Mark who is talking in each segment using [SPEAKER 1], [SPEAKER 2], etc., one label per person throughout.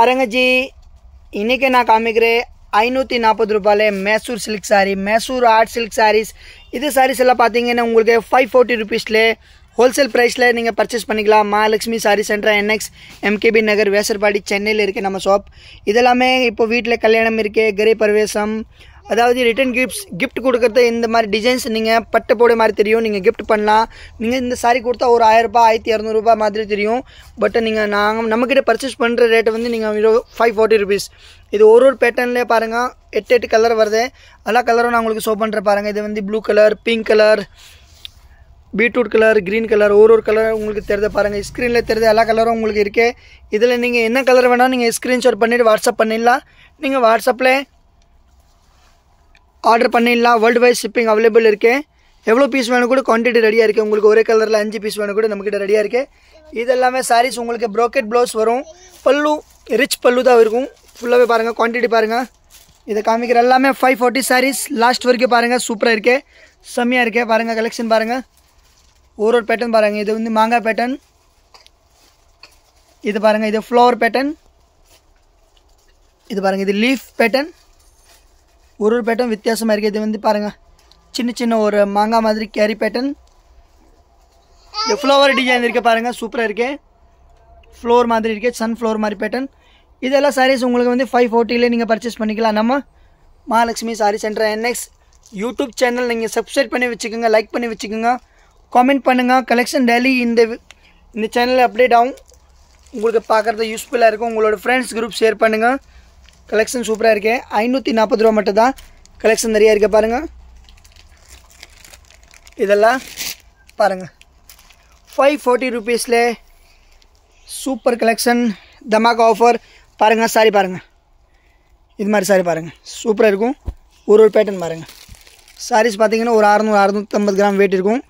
[SPEAKER 1] பாருங்க ஜி, இன்னைக்கு நான் காமிக்கிறேன் 540 ரூபாயில Mysore silk sari, Mysore art silk saris. இது சாரீஸ் எல்லாம் பார்த்தீங்கன்னா உங்களுக்கு 540 ருபீஸ்ல ஹோல்சேல் ப்ரைஸில் நீங்கள் பர்ச்சேஸ் பண்ணிக்கலாம். Mahalakshmi sorry centre NX MKB நகர் வேசர்பாடி சென்னையில் இருக்குது நம்ம ஷாப். இதெல்லாமே இப்போ வீட்டில் கல்யாணம் இருக்குது, கிரே பரவேசம், அதாவது ரிட்டன் கிஃப்ட் கொடுக்குறது. இந்த மாதிரி டிசைன்ஸ் நீங்கள் பட்டு போட மாதிரி தெரியும், நீங்கள் கிஃப்ட் பண்ணலாம். நீங்கள் இந்த சாரீ கொடுத்தா ஒரு 1000 ரூபாய் 1200 ரூபாய் மாதிரி தெரியும். பட் நீங்கள் நம்மக்கிட்ட பர்ச்சேஸ் பண்ணுற ரேட்டு வந்து நீங்கள் 540 ருபீஸ். இது ஒரு பேட்டர்ன்லேயே பாருங்கள் 8 கலர் வருது. எல்லா கலரும் நான் உங்களுக்கு ஷோ பண்ணுறேன் பாருங்கள். இது வந்து blue colour, pink colour, beetroot colour, green colour, ஒரு கலர் உங்களுக்கு தெரியுது பாருங்கள். ஸ்க்ரீனில் தெரியுது எல்லா கலரும் உங்களுக்கு இருக்குது. இதில் நீங்கள் என்ன கலர் வேணால் நீங்கள் ஸ்க்ரீன்ஷாட் பண்ணிவிட்டு வாட்ஸ்அப் பண்ணிடலாம். நீங்கள் வாட்ஸ்அப்பில் ஆர்டர் பண்ணிடலாம். வேர்ல்டு வைஸ் ஷிப்பிங் அவைலபிள் இருக்குது. எவ்வளோ பீஸ் வேணும் கூட குவான்டிட்டி ரெடியாக இருக்குது. உங்களுக்கு ஒரே கலரில் 5 பீஸ் வேணும் கூட நம்மக்கிட்ட ரெடியாக இருக்குது. இதெல்லாமே சாரீஸ் உங்களுக்கு ப்ரோக்கெட் ப்ளவுஸ் வரும். பல்லு ரிச் பல்லு தான் இருக்கும். ஃபுல்லாகவே பாருங்கள், குவான்டிட்டி பாருங்கள். இதை காமிக்கிற எல்லாமே 540 சாரீஸ். லாஸ்ட் வரைக்கும் பாருங்கள், சூப்பராக இருக்குது, செம்மையாக இருக்குது. பாருங்கள் கலெக்ஷன் பாருங்கள், ஒரு பேட்டர்ன் பாருங்கள். இது வந்து மாங்காய் பேட்டர்ன், இது பாருங்கள், இது ஃப்ளவர் பேட்டர்ன், இது பாருங்கள், இது லீஃப் பேட்டர்ன். ஒரு பேட்டர்ன் வித்தியாசமாக இருக்குது. இது வந்து பாருங்கள் சின்ன சின்ன ஒரு மாங்காய் மாதிரி கேரி பேட்டர்ன். இது ஃப்ளவர் டிசைன் இருக்குது பாருங்கள், சூப்பராக இருக்குது. ஃப்ளோர் மாதிரி இருக்குது, சன்ஃப்ளவர் மாதிரி பேட்டர்ன். இதெல்லாம் சாரீஸ் உங்களுக்கு வந்து 540ல நீங்கள் பர்ச்சேஸ் பண்ணிக்கலாம். நம்ம Mahalakshmi sorry centre NX YouTube channel நீங்கள் சப்ஸ்கிரைப் பண்ணி வச்சுக்கோங்க, லைக் பண்ணி வச்சுக்கோங்க, காமெண்ட் பண்ணுங்கள். கலெக்ஷன் டெய்லி இந்த சேனலில் அப்டேட் ஆகும். உங்களுக்கு பார்க்குறது யூஸ்ஃபுல்லாக இருக்கும். உங்களோட ஃப்ரெண்ட்ஸ் குரூப் ஷேர் பண்ணுங்கள். கலெக்ஷன் சூப்பராக இருக்குது. 540 ரூபா மட்டும் தான். கலெக்ஷன் நிறையா இருக்குது பாருங்கள். இதெல்லாம் பாருங்கள் 540 ருபீஸில் சூப்பர் கலெக்ஷன், தமாக்கா ஆஃபர். பாருங்கள் சாரி பாருங்கள், இது மாதிரி சாரி பாருங்கள், சூப்பராக இருக்கும். ஒரு பேட்டர்ன் பாருங்கள். சாரீஸ் பார்த்தீங்கன்னா ஒரு 600-650 கிராம் வெயிட் இருக்கும்.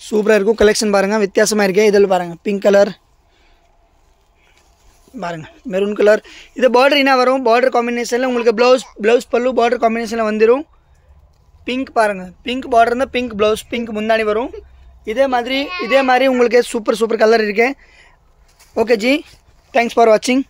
[SPEAKER 1] சூப்பராக இருக்கும். கலெக்ஷன் பாருங்கள், வித்தியாசமாக இருக்குது. இதில் பாருங்கள் பிங்க் கலர் பாருங்கள், மெரூன் கலர். இது பார்டர் என்ன வரும், பார்டர் காம்பினேஷனில் உங்களுக்கு ப்ளவுஸ் பல்லு பார்டர் காம்பினேஷனில் வந்துடும். பிங்க் பாருங்கள், பிங்க் பார்டர் இருந்தால் பிங்க் ப்ளவுஸ், பிங்க் முந்தானி வரும். இதே மாதிரி உங்களுக்கு சூப்பர் கலர் இருக்குது. ஓகே ஜி, தேங்க்ஸ் ஃபார் வாட்சிங்.